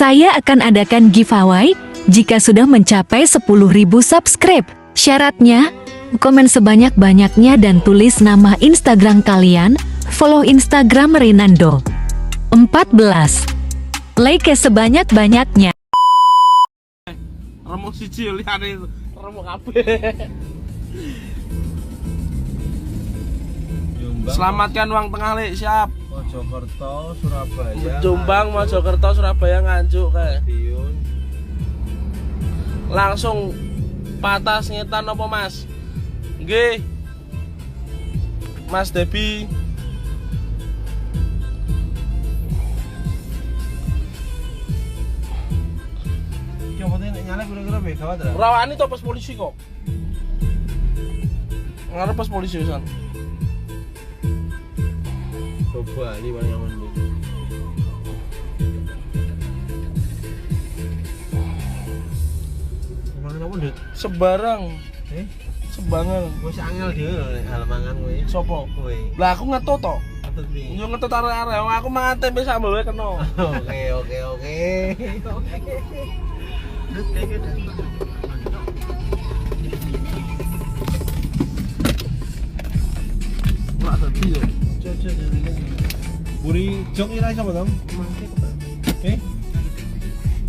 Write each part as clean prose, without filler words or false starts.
Saya akan adakan giveaway jika sudah mencapai 10.000 subscribe. Syaratnya, komen sebanyak-banyaknya dan tulis nama Instagram kalian, follow Instagram Rinando. 14. Like sebanyak-banyaknya. Remuk siji liyane remuk kabeh. Selamatkan uang tengah lek, siap. Mojokerto, Surabaya, Jombang, Mojokerto, Surabaya, Nganjuk kae. Madiun. Langsung patas ngetan apa Mas? Nggih. Mas Debi. Iki opo nek nyala kira-kira megawat ra? Rawani to pos polisi kok. Ngarep pos polisi pisan. Coba ini mana yang ini. Mangan apa, Ndut? Sebarang. Sebangan. Wis angel dhewe nek hal mangan kowe. Sopo? Kowe. Lah aku ngetut to. Atut piye? Yo ngetut arek-arek. Aku mangan tempe sambel wae kena. Oke. Ndut iki Ora tadi yo. Buri jok ira sapa dong?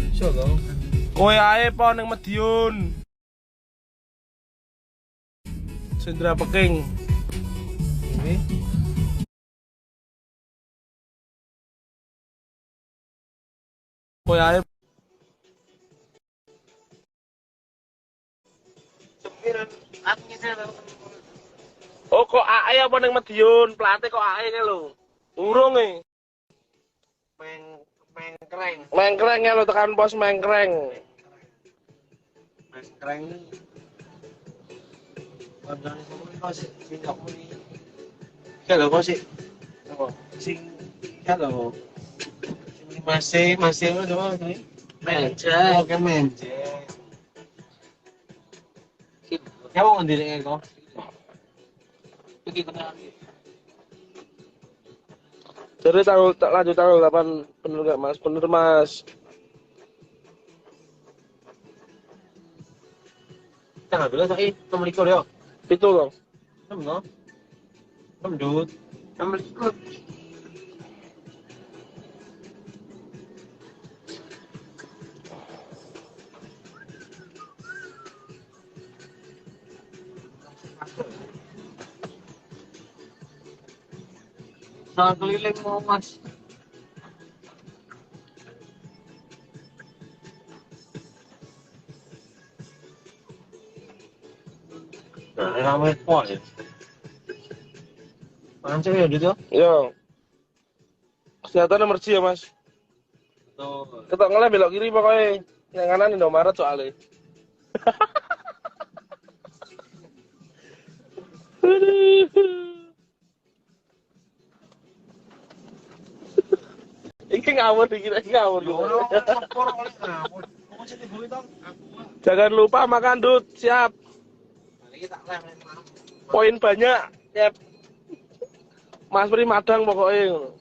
Iso dong. Kowe ae po ning Madiun. Sendra Peking. Ini Kowe ae Oh kok ae apa ning Madiun? Plate kok ae ke lho. Urung e. mengkreng. Mengkreng ya lo tekan pos Mengkreng. Mengkreng. Padahal kok sing aku ni. Kalau kok sih. Apa? Sing kalau masih apa ni? Menje. Oke menje. Kamu ngandirin kok? Pergi kena. Jadi lanjut tanggal 8 bener gak Mas? Bener Mas. Tanggal berapa sih? Nomor ikut ya? Itu loh. Nomor? Nomor Nomor ikut. Sangat keliling mau Mas. Nah, ramai kuat ya. Mancing ya gitu? Yo. Kesehatan emergency ya Mas. Betul. Kita ngelem belok kiri pokoknya. Yang kanan Indomaret soalnya. Iki ngawur dikira ngawur. Jangan lupa makan Dut, siap. Poin banyak, siap. Mas Pri madang pokoknya.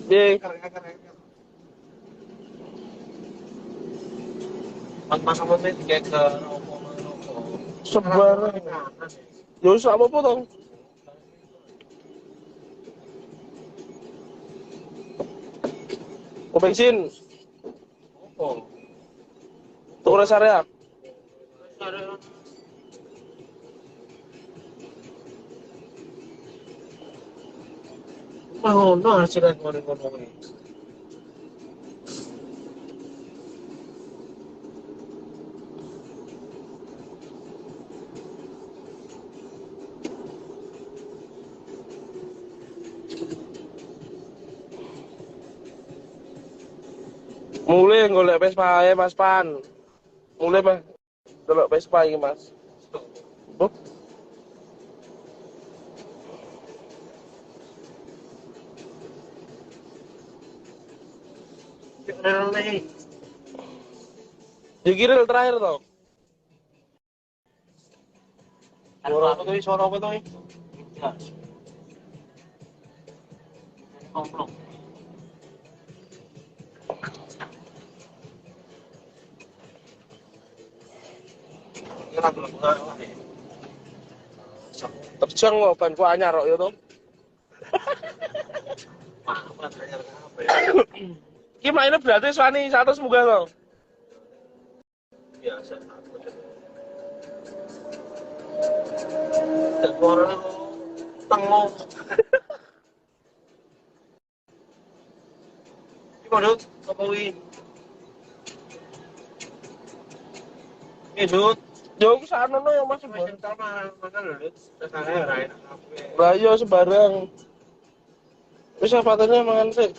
Ye. Mas-mas ini kayak ke rokok. Sebarang. Yo wis apa-apa to? Kok bensin? Oh. Tuh rest area. Oh, no, hasilnya ngono-ngono ini. Mulai golek Vespa ya Mas Pan. Mulai Mas. Delok Vespa iki Mas. Bu. Rel nih. Jadi rel terakhir toh. Suara apa tuh? Suara apa tuh? Komplok. Ini lagu-lagu apa nih? Terjang kok ban ku anyar kok ya toh. Apa tanya apa ya? Ki mainnya berarti Swani 100 muga toh. Biasa. Dan suara tengok. Gimana Dut? Apa wih? Dut. Yo ku sana no yang masih Macam sama mana lho Dut? Rasanya ora enak. Lah yo sembarang. Wis apa tanya mangan sih.